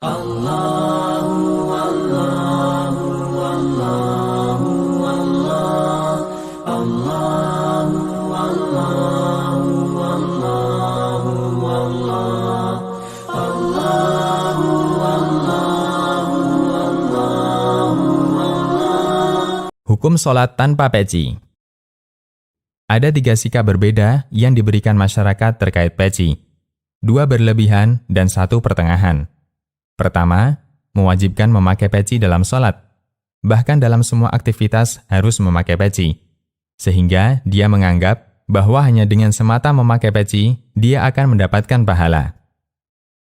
Hukum sholat tanpa peci. Ada 3 sikap berbeda yang diberikan masyarakat terkait peci. 2 berlebihan dan 1 pertengahan. Pertama, mewajibkan memakai peci dalam sholat. Bahkan dalam semua aktivitas harus memakai peci. Sehingga dia menganggap bahwa hanya dengan semata memakai peci, dia akan mendapatkan pahala.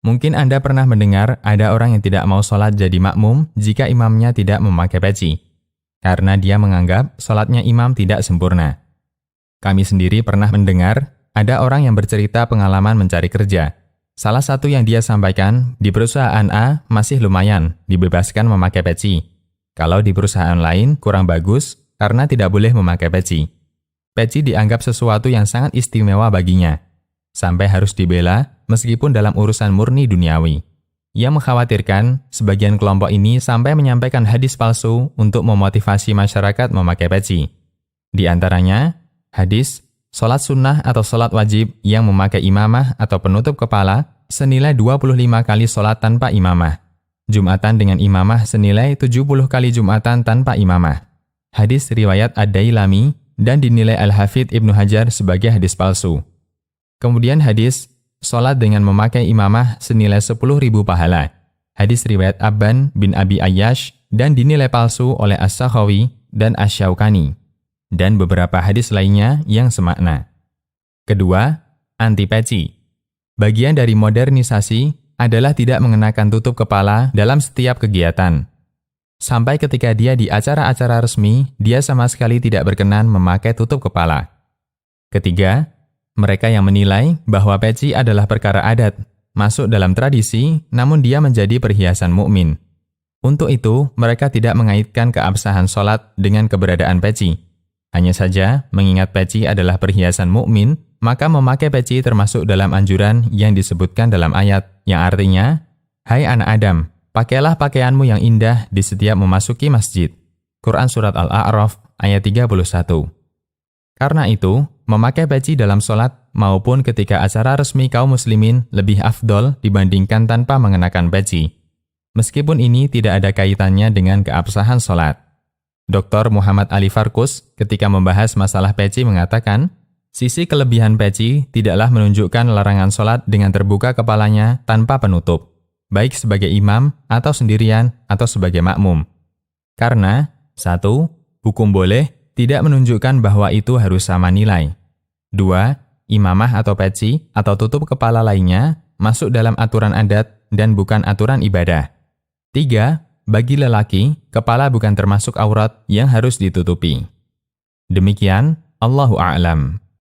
Mungkin Anda pernah mendengar ada orang yang tidak mau sholat jadi makmum jika imamnya tidak memakai peci. Karena dia menganggap sholatnya imam tidak sempurna. Kami sendiri pernah mendengar ada orang yang bercerita pengalaman mencari kerja. Salah satu yang dia sampaikan, di perusahaan A masih lumayan, dibebaskan memakai peci. Kalau di perusahaan lain kurang bagus karena tidak boleh memakai peci. Peci dianggap sesuatu yang sangat istimewa baginya. Sampai harus dibela meskipun dalam urusan murni duniawi. Ia mengkhawatirkan sebagian kelompok ini sampai menyampaikan hadis palsu untuk memotivasi masyarakat memakai peci. Di antaranya, hadis, sholat sunnah atau sholat wajib yang memakai imamah atau penutup kepala senilai 25 kali sholat tanpa imamah. Jumatan dengan imamah senilai 70 kali Jumatan tanpa imamah. Hadis riwayat Ad-Dailami dan dinilai Al-Hafidh Ibnu Hajar sebagai hadis palsu. Kemudian hadis, sholat dengan memakai imamah senilai 10.000 pahala. Hadis riwayat Abban bin Abi Ayyash dan dinilai palsu oleh As-Sakhawi dan Asy-Syaukani. Dan beberapa hadis lainnya yang semakna. Kedua, anti peci. Bagian dari modernisasi adalah tidak mengenakan tutup kepala dalam setiap kegiatan. Sampai ketika dia di acara-acara resmi, dia sama sekali tidak berkenan memakai tutup kepala. Ketiga, mereka yang menilai bahwa peci adalah perkara adat, masuk dalam tradisi, namun dia menjadi perhiasan mukmin. Untuk itu, mereka tidak mengaitkan keabsahan sholat dengan keberadaan peci. Hanya saja, mengingat peci adalah perhiasan mukmin, maka memakai peci termasuk dalam anjuran yang disebutkan dalam ayat, yang artinya, "Hai anak Adam, pakailah pakaianmu yang indah di setiap memasuki masjid." Quran Surat Al-A'raf ayat 31. Karena itu, memakai peci dalam sholat maupun ketika acara resmi kaum muslimin lebih afdol dibandingkan tanpa mengenakan peci. Meskipun ini tidak ada kaitannya dengan keabsahan sholat. Dr. Muhammad Ali Farkus ketika membahas masalah peci mengatakan, sisi kelebihan peci tidaklah menunjukkan larangan sholat dengan terbuka kepalanya tanpa penutup, baik sebagai imam atau sendirian atau sebagai makmum. Karena, 1. Hukum boleh tidak menunjukkan bahwa itu harus sama nilai. 2. Imamah atau peci atau tutup kepala lainnya masuk dalam aturan adat dan bukan aturan ibadah. 3. Bagi lelaki, kepala bukan termasuk aurat yang harus ditutupi. Demikian, Allahu a'lam.